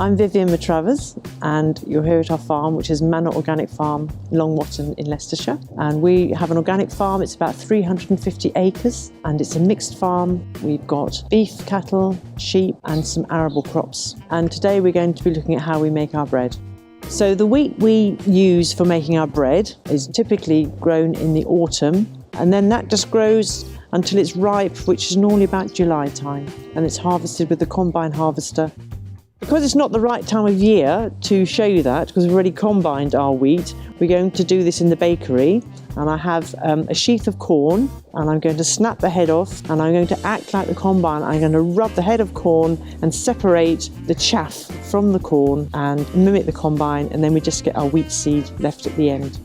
I'm Vivian Matravers and you're here at our farm, which is Manor Organic Farm, Long Watton in Leicestershire. And we have an organic farm. It's about 350 acres and it's a mixed farm. We've got beef, cattle, sheep and some arable crops. And today we're going to be looking at how we make our bread. So the wheat we use for making our bread is typically grown in the autumn, and then that just grows until it's ripe, which is normally about July time, and it's harvested with the combine harvester. Because it's not the right time of year to show you that, because we've already combined our wheat, we're going to do this in the bakery. And I have a sheath of corn, and I'm going to snap the head off, and I'm going to act like the combine. I'm going to rub the head of corn and separate the chaff from the corn and mimic the combine, and then we just get our wheat seed left at the end.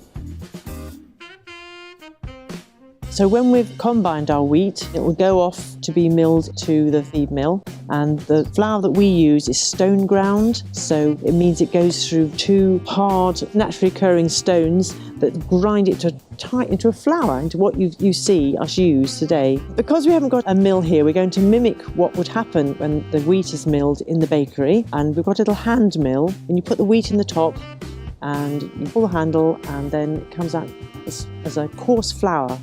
So when we've combined our wheat, it will go off to be milled to the feed mill. And the flour that we use is stone ground, so it means it goes through two hard, naturally occurring stones that grind it into a flour, into what you see us use today. Because we haven't got a mill here, we're going to mimic what would happen when the wheat is milled in the bakery. And we've got a little hand mill, and you put the wheat in the top, and you pull the handle, and then it comes out as a coarse flour.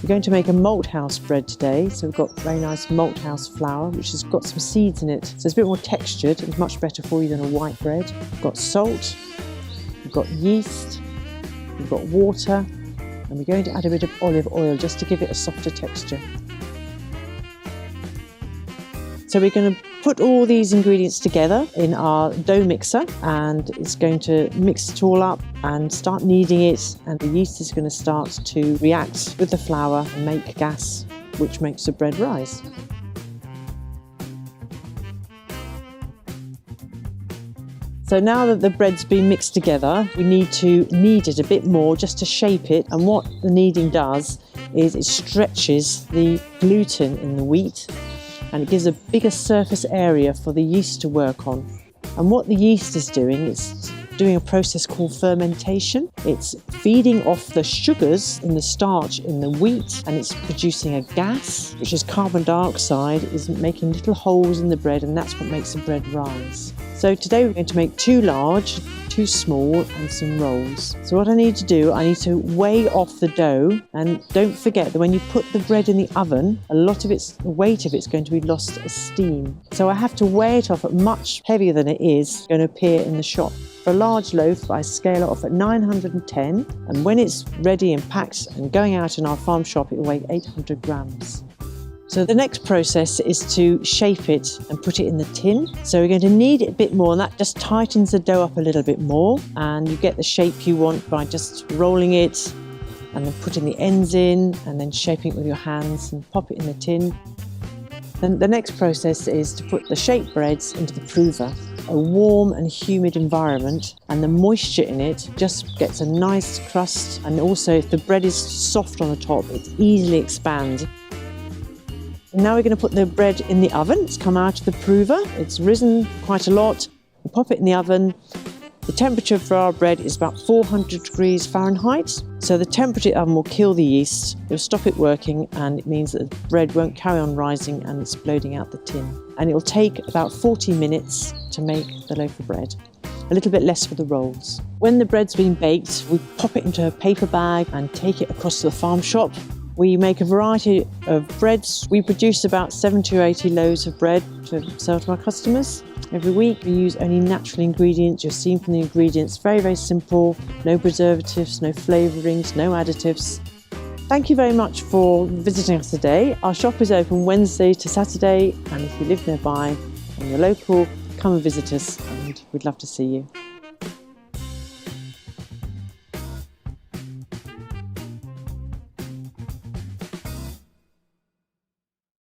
We're going to make a malt house bread today, so we've got very nice malt house flour, which has got some seeds in it, so it's a bit more textured and much better for you than a white bread. We've got salt, we've got yeast, we've got water, and we're going to add a bit of olive oil just to give it a softer texture. So we're going to put all these ingredients together in our dough mixer, and it's going to mix it all up and start kneading it, and the yeast is going to start to react with the flour and make gas, which makes the bread rise. So now that the bread's been mixed together, we need to knead it a bit more just to shape it, and what the kneading does is it stretches the gluten in the wheat, and it gives a bigger surface area for the yeast to work on. And what the yeast is doing, it's doing a process called fermentation. It's feeding off the sugars in the starch in the wheat, and it's producing a gas, which is carbon dioxide, is making little holes in the bread, and that's what makes the bread rise. So today we're going to make 2 large, 2 small and some rolls. So what I need to do, I need to weigh off the dough, and don't forget that when you put the bread in the oven, a lot of the weight of it's going to be lost as steam. So I have to weigh it off at much heavier than it is going to appear in the shop. For a large loaf, I scale it off at 910, and when it's ready and packed and going out in our farm shop, it will weigh 800 grams. So the next process is to shape it and put it in the tin. So we're going to knead it a bit more, and that just tightens the dough up a little bit more, and you get the shape you want by just rolling it and then putting the ends in and then shaping it with your hands and pop it in the tin. Then the next process is to put the shaped breads into the prover. A warm and humid environment, and the moisture in it just gets a nice crust, and also if the bread is soft on the top, it easily expands. Now we're going to put the bread in the oven. It's come out of the prover. It's risen quite a lot. We pop it in the oven. The temperature for our bread is about 400 degrees Fahrenheit. So the temperature of the oven will kill the yeast. It'll stop it working, and it means that the bread won't carry on rising and exploding out the tin. And it will take about 40 minutes to make the loaf of bread. A little bit less for the rolls. When the bread's been baked, we pop it into a paper bag and take it across to the farm shop. We make a variety of breads. We produce about 70 to 80 loaves of bread to sell to our customers. Every week we use only natural ingredients. You've seen from the ingredients, very, very simple. No preservatives, no flavourings, no additives. Thank you very much for visiting us today. Our shop is open Wednesday to Saturday, and if you live nearby and you're local, come and visit us, and we'd love to see you.